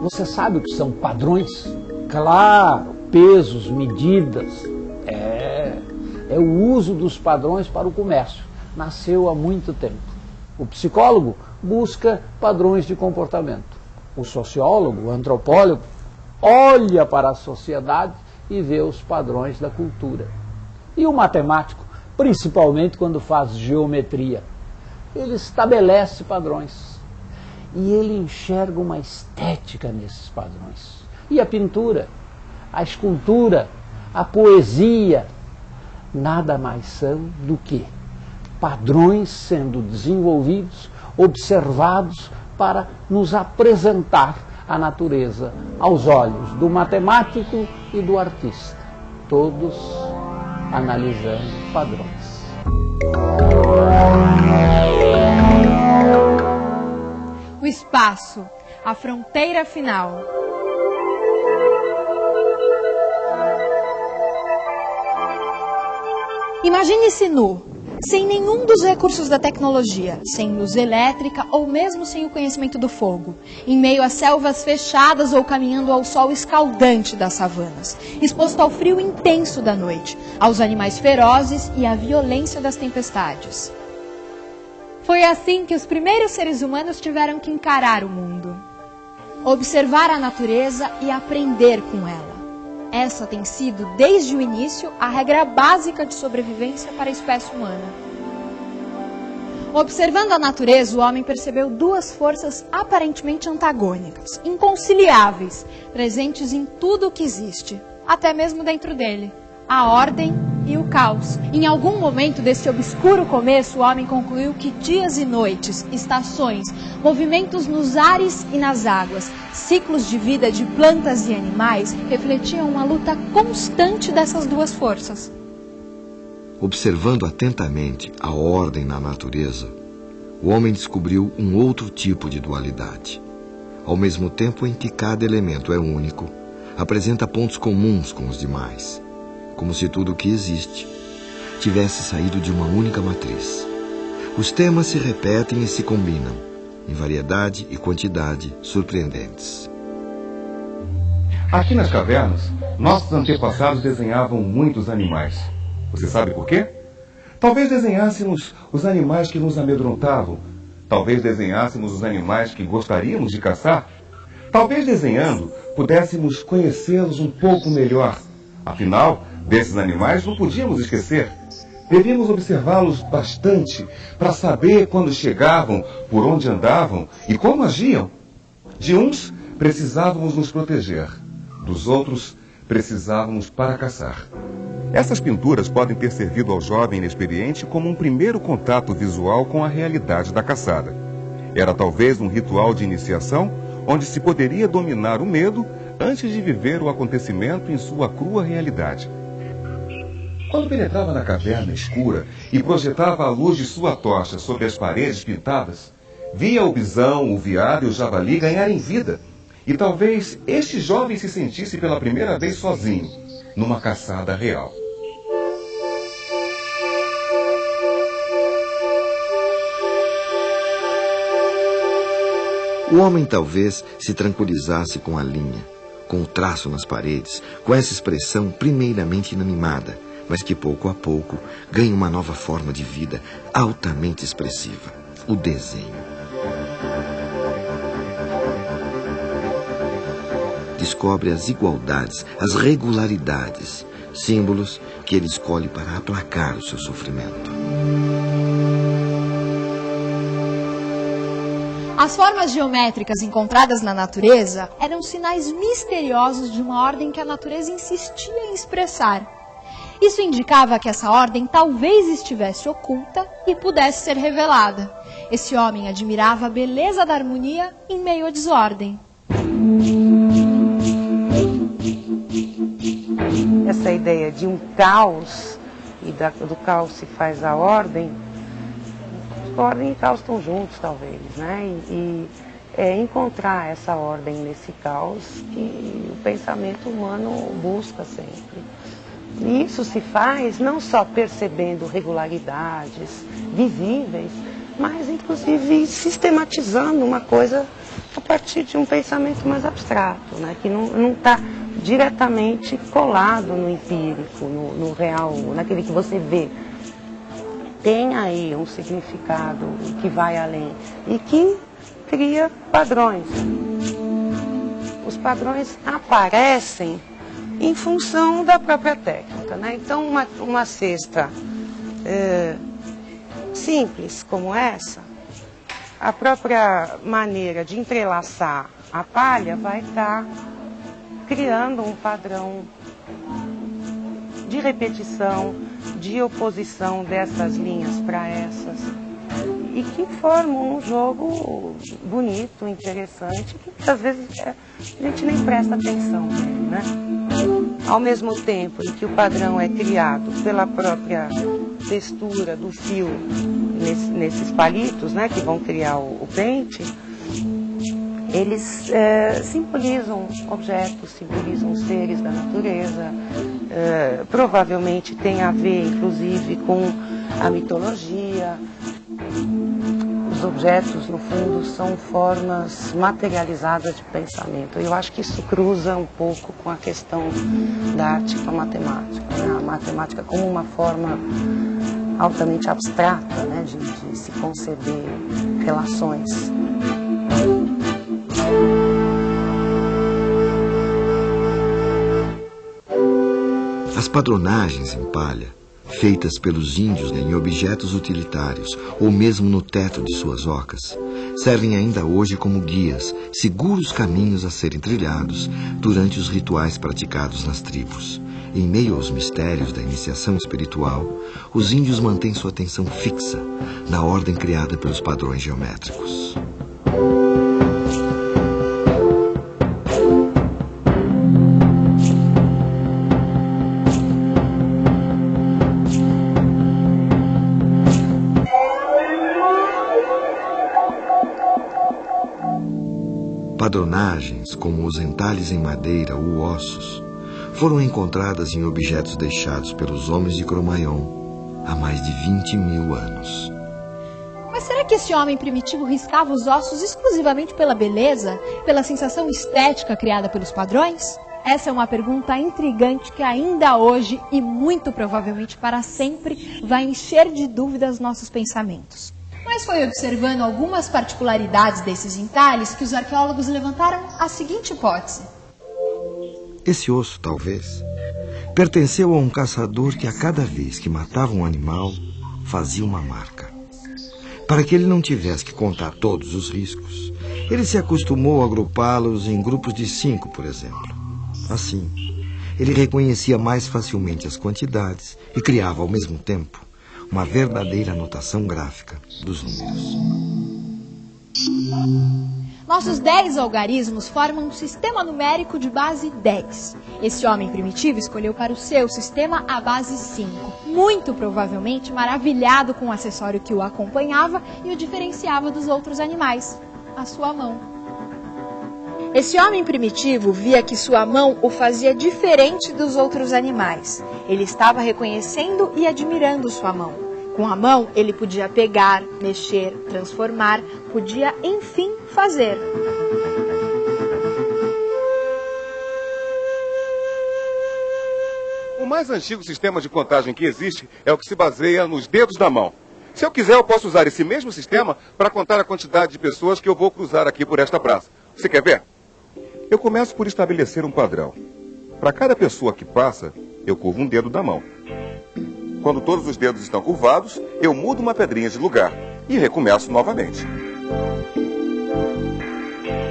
Você sabe o que são padrões? Claro, pesos, medidas. É o uso dos padrões para o comércio. Nasceu há muito tempo. O psicólogo busca padrões de comportamento. O sociólogo, o antropólogo, olha para a sociedade e vê os padrões da cultura. E o matemático, principalmente quando faz geometria, ele estabelece padrões. E ele enxerga uma estética nesses padrões. E a pintura, a escultura, a poesia, nada mais são do que padrões sendo desenvolvidos, observados para nos apresentar a natureza aos olhos do matemático e do artista, todos analisando padrões. O espaço, a fronteira final. Imagine-se nu, sem nenhum dos recursos da tecnologia, sem luz elétrica ou mesmo sem o conhecimento do fogo, em meio a selvas fechadas ou caminhando ao sol escaldante das savanas, exposto ao frio intenso da noite, aos animais ferozes e à violência das tempestades. Foi assim que os primeiros seres humanos tiveram que encarar o mundo, observar a natureza e aprender com ela. Essa tem sido, desde o início, a regra básica de sobrevivência para a espécie humana. Observando a natureza, o homem percebeu duas forças aparentemente antagônicas, inconciliáveis, presentes em tudo o que existe, até mesmo dentro dele: a ordem e o caos. Em algum momento desse obscuro começo, o homem concluiu que dias e noites, estações, movimentos nos ares e nas águas, ciclos de vida de plantas e animais refletiam uma luta constante dessas duas forças. Observando atentamente a ordem na natureza, o homem descobriu um outro tipo de dualidade. Ao mesmo tempo em que cada elemento é único, apresenta pontos comuns com os demais, como se tudo o que existe tivesse saído de uma única matriz. Os temas se repetem e se combinam, em variedade e quantidade surpreendentes. Aqui nas cavernas, nossos antepassados desenhavam muitos animais. Você sabe por quê? Talvez desenhássemos os animais que nos amedrontavam. Talvez desenhássemos os animais que gostaríamos de caçar. Talvez desenhando, pudéssemos conhecê-los um pouco melhor. Afinal, desses animais não podíamos esquecer. Devíamos observá-los bastante para saber quando chegavam, por onde andavam e como agiam. De uns, precisávamos nos proteger. Dos outros, precisávamos para caçar. Essas pinturas podem ter servido ao jovem inexperiente como um primeiro contato visual com a realidade da caçada. Era talvez um ritual de iniciação onde se poderia dominar o medo antes de viver o acontecimento em sua crua realidade. Quando penetrava na caverna escura e projetava a luz de sua tocha sobre as paredes pintadas, via o bisão, o veado e o javali ganharem vida. E talvez este jovem se sentisse pela primeira vez sozinho, numa caçada real. O homem talvez se tranquilizasse com a linha, com o traço nas paredes, com essa expressão primeiramente inanimada, mas que pouco a pouco ganha uma nova forma de vida altamente expressiva: o desenho. Descobre as igualdades, as regularidades, símbolos que ele escolhe para aplacar o seu sofrimento. As formas geométricas encontradas na natureza eram sinais misteriosos de uma ordem que a natureza insistia em expressar. Isso indicava que essa ordem talvez estivesse oculta e pudesse ser revelada. Esse homem admirava a beleza da harmonia em meio à desordem. Essa ideia de um caos, e do caos se faz a ordem, ordem e caos estão juntos, talvez, né? E encontrar essa ordem nesse caos que o pensamento humano busca sempre. E isso se faz não só percebendo regularidades visíveis, mas inclusive sistematizando uma coisa partir de um pensamento mais abstrato, né? Que não está diretamente colado no empírico, no real, naquele que você vê. Tem aí um significado que vai além e que cria padrões. Os padrões aparecem em função da própria técnica, né? Então, uma cesta simples como essa, a própria maneira de entrelaçar a palha vai estar criando um padrão de repetição, de oposição dessas linhas para essas, e que formam um jogo bonito, interessante, que muitas vezes a gente nem presta atenção nele, né? Ao mesmo tempo em que o padrão é criado pela própria textura do fio nesses palitos, né, que vão criar o pente, eles simbolizam objetos, simbolizam seres da natureza, provavelmente tem a ver, inclusive, com a mitologia. Os objetos, no fundo, são formas materializadas de pensamento. Eu acho que isso cruza um pouco com a questão da arte com a matemática, né? A matemática como uma forma altamente abstrata, né, de se conceber relações. As padronagens em palha, feitas pelos índios em objetos utilitários ou mesmo no teto de suas ocas, servem ainda hoje como guias, seguros caminhos a serem trilhados durante os rituais praticados nas tribos. Em meio aos mistérios da iniciação espiritual, os índios mantêm sua atenção fixa na ordem criada pelos padrões geométricos. Padronagens, como os entalhes em madeira ou ossos, foram encontradas em objetos deixados pelos homens de Cro-Magnon há mais de 20.000 anos. Mas será que esse homem primitivo riscava os ossos exclusivamente pela beleza, pela sensação estética criada pelos padrões? Essa é uma pergunta intrigante que ainda hoje, e muito provavelmente para sempre, vai encher de dúvidas nossos pensamentos. Mas foi observando algumas particularidades desses entalhes que os arqueólogos levantaram a seguinte hipótese. Esse osso, talvez, pertenceu a um caçador que a cada vez que matava um animal, fazia uma marca. Para que ele não tivesse que contar todos os riscos, ele se acostumou a agrupá-los em grupos de 5, por exemplo. Assim, ele reconhecia mais facilmente as quantidades e criava, ao mesmo tempo, uma verdadeira anotação gráfica dos números. Nossos 10 algarismos formam um sistema numérico de base 10. Esse homem primitivo escolheu para o seu sistema a base 5, muito provavelmente maravilhado com o acessório que o acompanhava e o diferenciava dos outros animais, a sua mão. Esse homem primitivo via que sua mão o fazia diferente dos outros animais. Ele estava reconhecendo e admirando sua mão. Com a mão, ele podia pegar, mexer, transformar, podia, enfim, fazer. O mais antigo sistema de contagem que existe é o que se baseia nos dedos da mão. Se eu quiser, eu posso usar esse mesmo sistema para contar a quantidade de pessoas que eu vou cruzar aqui por esta praça. Você quer ver? Eu começo por estabelecer um padrão. Para cada pessoa que passa, eu curvo um dedo da mão. Quando todos os dedos estão curvados, eu mudo uma pedrinha de lugar e recomeço novamente.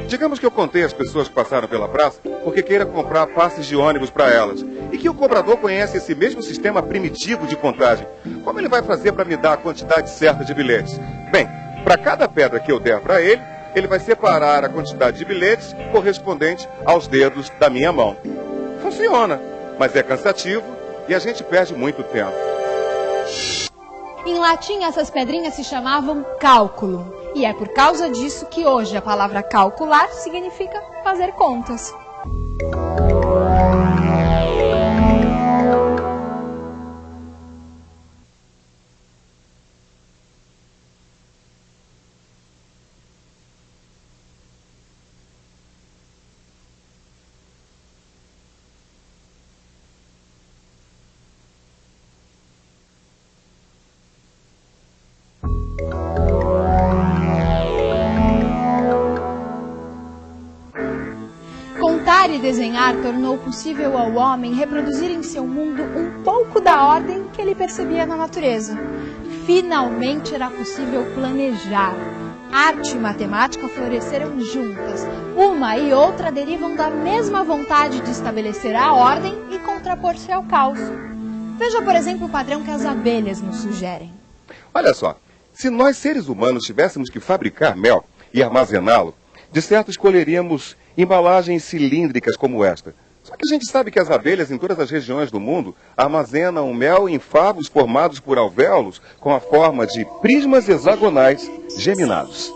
Digamos que eu contei as pessoas que passaram pela praça porque queira comprar passes de ônibus para elas e que o cobrador conhece esse mesmo sistema primitivo de contagem. Como ele vai fazer para me dar a quantidade certa de bilhetes? Bem, para cada pedra que eu der para ele, ele vai separar a quantidade de bilhetes correspondente aos dedos da minha mão. Funciona, mas é cansativo e a gente perde muito tempo. Em latim, essas pedrinhas se chamavam cálculo. E é por causa disso que hoje a palavra calcular significa fazer contas. Pintar e desenhar tornou possível ao homem reproduzir em seu mundo um pouco da ordem que ele percebia na natureza. Finalmente era possível planejar. Arte e matemática floresceram juntas. Uma e outra derivam da mesma vontade de estabelecer a ordem e contrapor-se ao caos. Veja, por exemplo, o padrão que as abelhas nos sugerem. Olha só, se nós seres humanos tivéssemos que fabricar mel e armazená-lo, de certo escolheríamos embalagens cilíndricas como esta. Só que a gente sabe que as abelhas em todas as regiões do mundo armazenam mel em favos formados por alvéolos com a forma de prismas hexagonais geminados.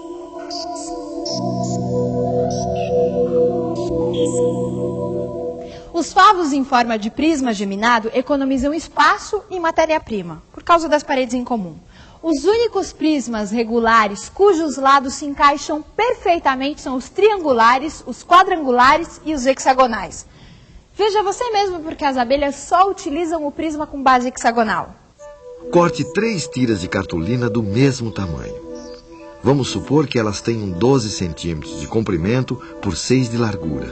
Os favos em forma de prisma geminado economizam espaço e matéria-prima, por causa das paredes em comum. Os únicos prismas regulares cujos lados se encaixam perfeitamente são os triangulares, os quadrangulares e os hexagonais. Veja você mesmo porque as abelhas só utilizam o prisma com base hexagonal. Corte 3 tiras de cartolina do mesmo tamanho. Vamos supor que elas tenham 12 centímetros de comprimento por 6 de largura.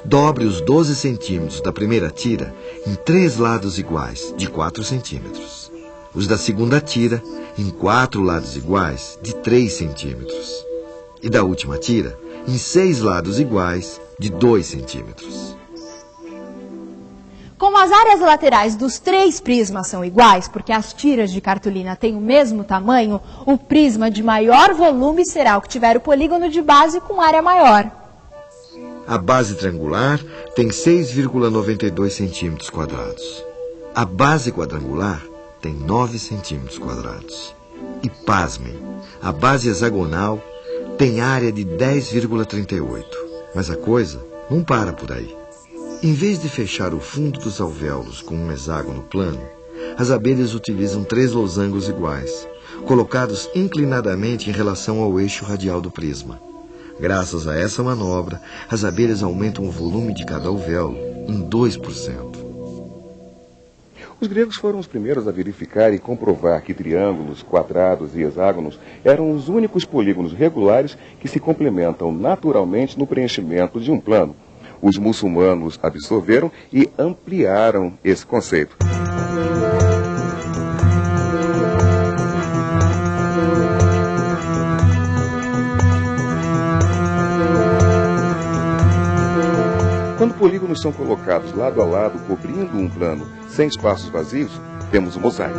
Dobre os 12 centímetros da primeira tira em 3 lados iguais, de 4 centímetros. Os da segunda tira em 4 lados iguais, de 3 centímetros. E da última tira em 6 lados iguais, de 2 centímetros. Como as áreas laterais dos 3 prismas são iguais, porque as tiras de cartolina têm o mesmo tamanho, o prisma de maior volume será o que tiver o polígono de base com área maior. A base triangular tem 6,92 centímetros quadrados. A base quadrangular tem 9 centímetros quadrados. E pasmem, a base hexagonal tem área de 10,38. Mas a coisa não para por aí. Em vez de fechar o fundo dos alvéolos com um hexágono plano, as abelhas utilizam 3 losangos iguais, colocados inclinadamente em relação ao eixo radial do prisma. Graças a essa manobra, as abelhas aumentam o volume de cada alvéolo em 2%. Os gregos foram os primeiros a verificar e comprovar que triângulos, quadrados e hexágonos eram os únicos polígonos regulares que se complementam naturalmente no preenchimento de um plano. Os muçulmanos absorveram e ampliaram esse conceito. Quando polígonos são colocados lado a lado, cobrindo um plano sem espaços vazios, temos um mosaico.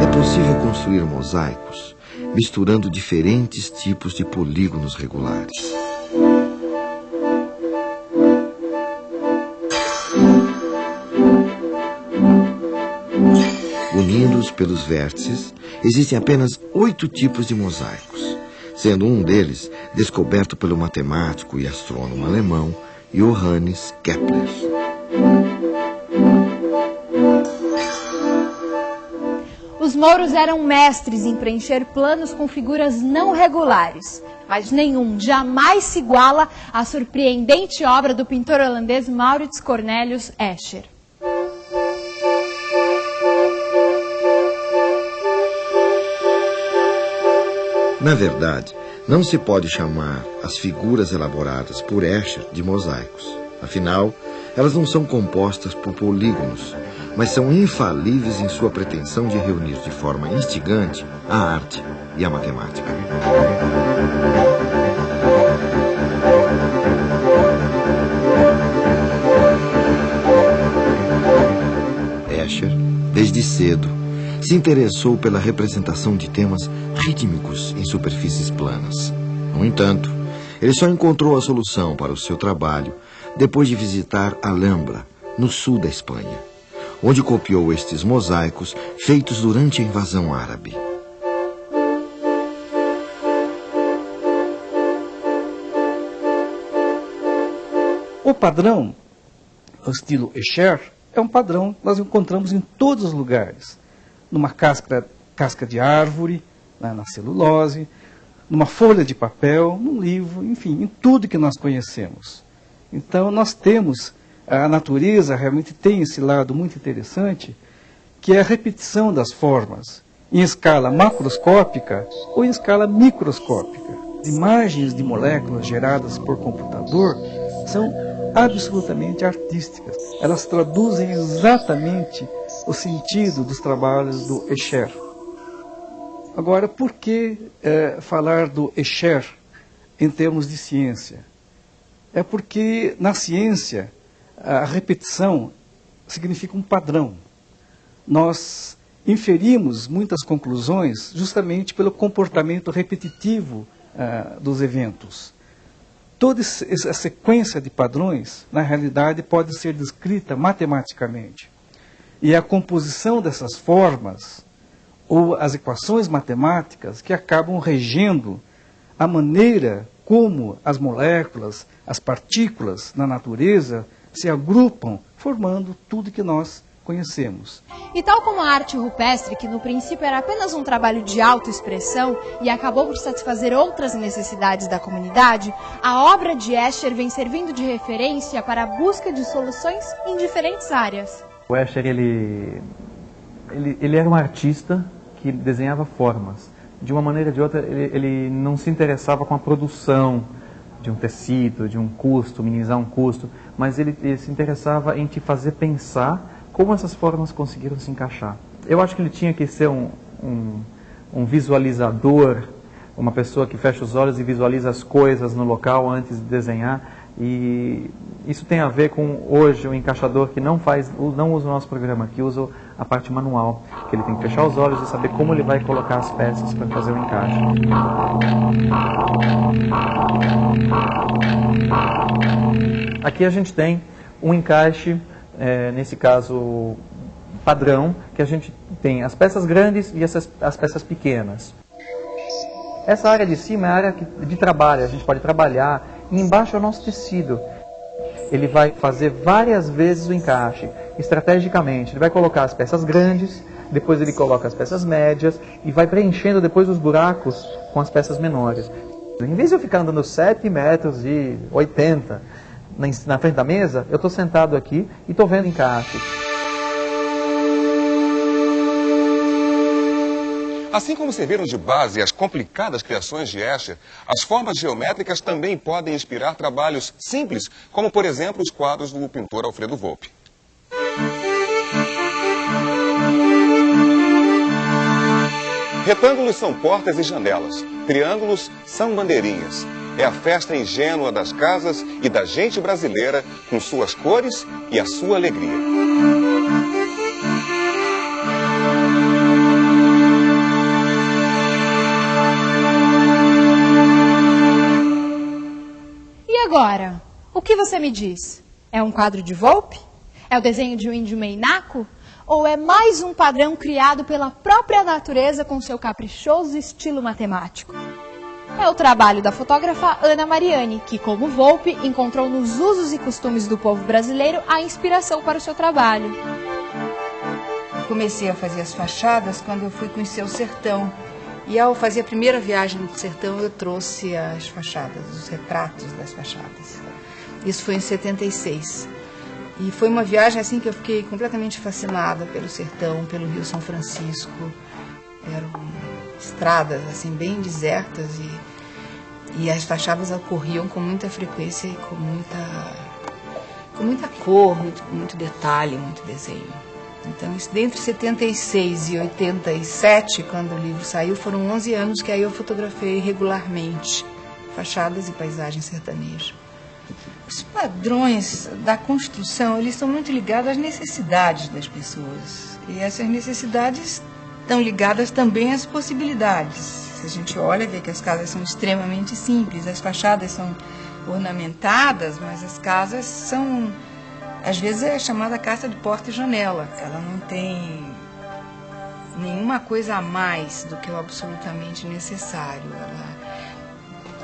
É possível construir mosaicos misturando diferentes tipos de polígonos regulares. Unidos pelos vértices, existem apenas 8 tipos de mosaicos, sendo um deles descoberto pelo matemático e astrônomo alemão Johannes Kepler. Os mouros eram mestres em preencher planos com figuras não regulares, mas nenhum jamais se iguala à surpreendente obra do pintor holandês Maurits Cornelius Escher. Na verdade, não se pode chamar as figuras elaboradas por Escher de mosaicos. Afinal, elas não são compostas por polígonos, mas são infalíveis em sua pretensão de reunir de forma instigante a arte e a matemática. Escher, desde cedo, se interessou pela representação de temas rítmicos em superfícies planas. No entanto, ele só encontrou a solução para o seu trabalho depois de visitar Alhambra, no sul da Espanha, onde copiou estes mosaicos feitos durante a invasão árabe. O padrão, o estilo Escher, é um padrão que nós encontramos em todos os lugares. Numa casca casca de árvore, na celulose, numa folha de papel, num livro, enfim, em tudo que nós conhecemos. Então nós temos, a natureza realmente tem esse lado muito interessante, que é a repetição das formas, em escala macroscópica ou em escala microscópica. As imagens de moléculas geradas por computador são absolutamente artísticas. Elas traduzem exatamente o sentido dos trabalhos do Escher. Agora, por que falar do Escher em termos de ciência? É porque na ciência a repetição significa um padrão. Nós inferimos muitas conclusões justamente pelo comportamento repetitivo dos eventos. Toda essa sequência de padrões, na realidade, pode ser descrita matematicamente. E é a composição dessas formas, ou as equações matemáticas, que acabam regendo a maneira como as moléculas, as partículas na natureza se agrupam, formando tudo que nós conhecemos. E tal como a arte rupestre, que no princípio era apenas um trabalho de autoexpressão e acabou por satisfazer outras necessidades da comunidade, a obra de Escher vem servindo de referência para a busca de soluções em diferentes áreas. O Escher, ele era um artista que desenhava formas. De uma maneira ou de outra, ele não se interessava com a produção de um tecido, de um custo, minimizar um custo, mas ele se interessava em te fazer pensar como essas formas conseguiram se encaixar. Eu acho que ele tinha que ser um visualizador, uma pessoa que fecha os olhos e visualiza as coisas no local antes de desenhar. E isso tem a ver com, hoje, o encaixador que não usa o nosso programa, que usa a parte manual, que ele tem que fechar os olhos e saber como ele vai colocar as peças para fazer o encaixe. Aqui a gente tem um encaixe, nesse caso padrão, que a gente tem as peças grandes e as peças pequenas. Essa área de cima é a área de trabalho, a gente pode trabalhar, e embaixo é o nosso tecido. Ele vai fazer várias vezes o encaixe, estrategicamente. Ele vai colocar as peças grandes, depois ele coloca as peças médias e vai preenchendo depois os buracos com as peças menores. Em vez de eu ficar andando 7,80 metros na frente da mesa, eu estou sentado aqui e estou vendo encaixe. Assim como serviram de base as complicadas criações de Escher, as formas geométricas também podem inspirar trabalhos simples, como, por exemplo, os quadros do pintor Alfredo Volpi. Retângulos são portas e janelas, triângulos são bandeirinhas. É a festa ingênua das casas e da gente brasileira, com suas cores e a sua alegria. Agora, o que você me diz? É um quadro de Volpi? É o desenho de um índio meinaco? Ou é mais um padrão criado pela própria natureza com seu caprichoso estilo matemático? É o trabalho da fotógrafa Ana Mariani, que, como Volpi, encontrou nos usos e costumes do povo brasileiro a inspiração para o seu trabalho. Comecei a fazer as fachadas quando eu fui conhecer o sertão. E ao fazer a primeira viagem no sertão, eu trouxe as fachadas, os retratos das fachadas. Isso foi em 76. E foi uma viagem assim que eu fiquei completamente fascinada pelo sertão, pelo Rio São Francisco. Eram estradas assim bem desertas e as fachadas ocorriam com muita frequência e com muita cor, muito detalhe, muito desenho. Então, isso, entre 76 e 87, quando o livro saiu, foram 11 anos que aí eu fotografei regularmente fachadas e paisagens sertanejas. Os padrões da construção, eles estão muito ligados às necessidades das pessoas. E essas necessidades estão ligadas também às possibilidades. Se a gente olha, vê que as casas são extremamente simples, as fachadas são ornamentadas, mas as casas são... Às vezes é chamada casa de porta e janela. Ela não tem nenhuma coisa a mais do que o absolutamente necessário.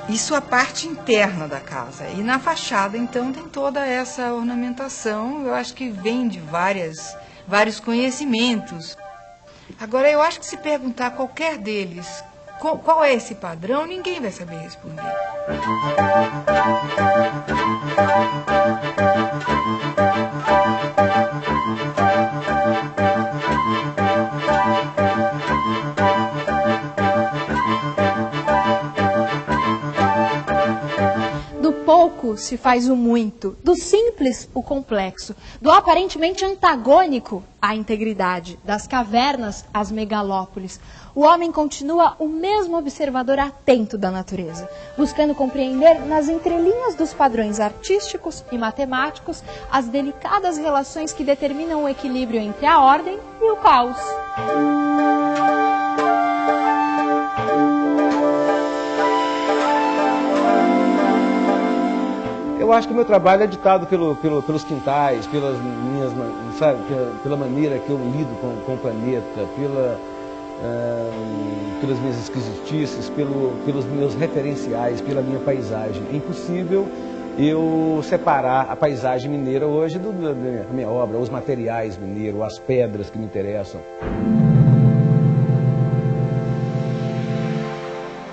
Isso é a parte interna da casa. E na fachada, então, tem toda essa ornamentação. Eu acho que vem de vários conhecimentos. Agora, eu acho que se perguntar a qualquer deles qual é esse padrão, ninguém vai saber responder. Do pouco se faz o muito, do simples o complexo, do aparentemente antagônico à integridade, das cavernas às megalópolis. O homem continua o mesmo observador atento da natureza, buscando compreender nas entrelinhas dos padrões artísticos e matemáticos as delicadas relações que determinam o equilíbrio entre a ordem e o caos. Eu acho que o meu trabalho é ditado pelos quintais, pelas minhas, sabe, pela maneira que eu lido com o planeta, pelas minhas esquisitices, pelos meus referenciais, pela minha paisagem. É impossível eu separar a paisagem mineira hoje da minha obra, os materiais mineiros, as pedras que me interessam.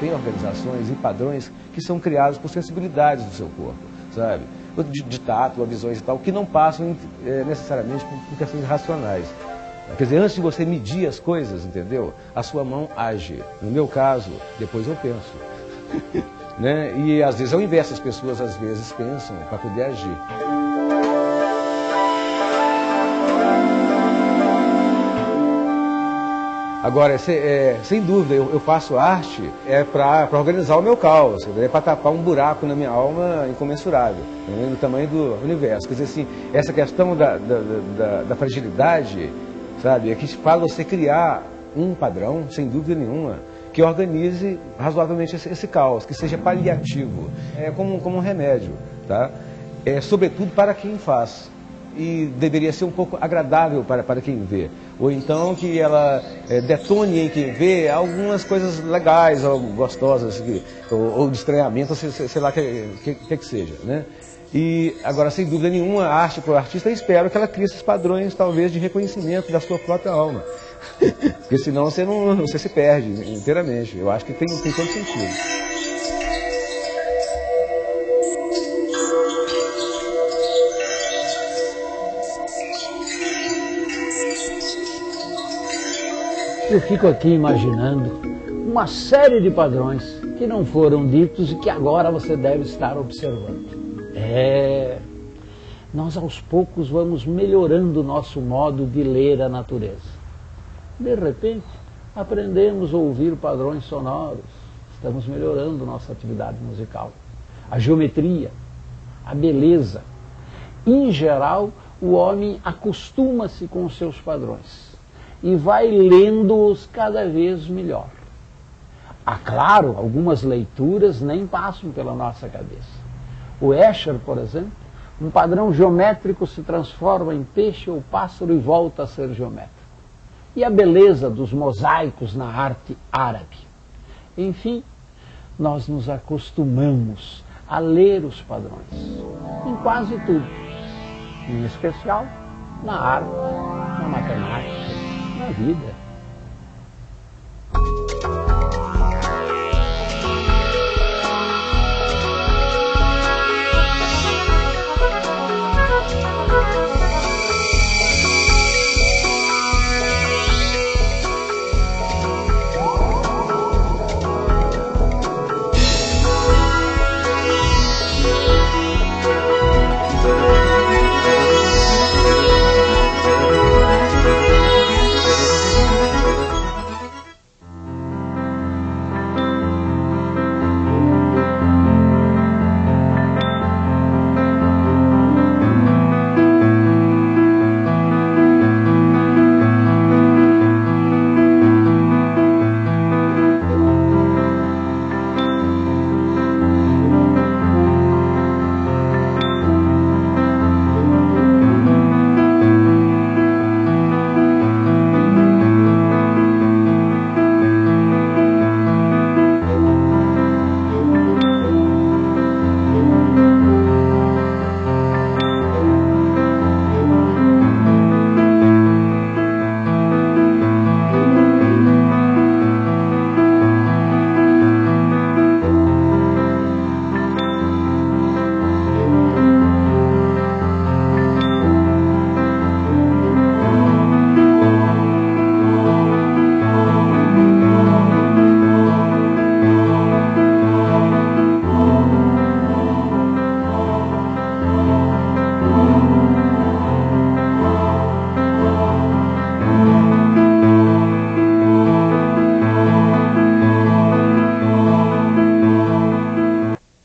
Tem organizações e padrões que são criados por sensibilidades do seu corpo, sabe? De tato, visões e tal, que não passam necessariamente por questões racionais. Quer dizer, antes de você medir as coisas, entendeu? A sua mão age. No meu caso, depois eu penso. Né? E às vezes é o inverso, as pessoas às vezes pensam para poder agir. Agora, sem dúvida, eu faço arte para organizar o meu caos, para tapar um buraco na minha alma incomensurável, do tamanho do universo. Quer dizer assim, essa questão da fragilidade, sabe, é que faz você criar um padrão, sem dúvida nenhuma, que organize razoavelmente esse caos, que seja paliativo, como um remédio, tá? Sobretudo para quem faz. E deveria ser um pouco agradável para quem vê. Ou então que ela detone em quem vê algumas coisas legais, ou gostosas, ou de estranhamento, sei lá que seja, né? E agora, sem dúvida nenhuma, a arte para o artista, eu espero que ela crie esses padrões, talvez, de reconhecimento da sua própria alma. Porque senão você se perde inteiramente. Eu acho que tem todo sentido. Eu fico aqui imaginando uma série de padrões que não foram ditos e que agora você deve estar observando. Nós aos poucos vamos melhorando o nosso modo de ler a natureza. De repente, aprendemos a ouvir padrões sonoros, estamos melhorando nossa atividade musical. A geometria, a beleza. Em geral, o homem acostuma-se com os seus padrões e vai lendo-os cada vez melhor. Claro, algumas leituras nem passam pela nossa cabeça. O Escher, por exemplo, um padrão geométrico se transforma em peixe ou pássaro e volta a ser geométrico. E a beleza dos mosaicos na arte árabe. Enfim, nós nos acostumamos a ler os padrões, em quase tudo, em especial na arte, na matemática, na vida.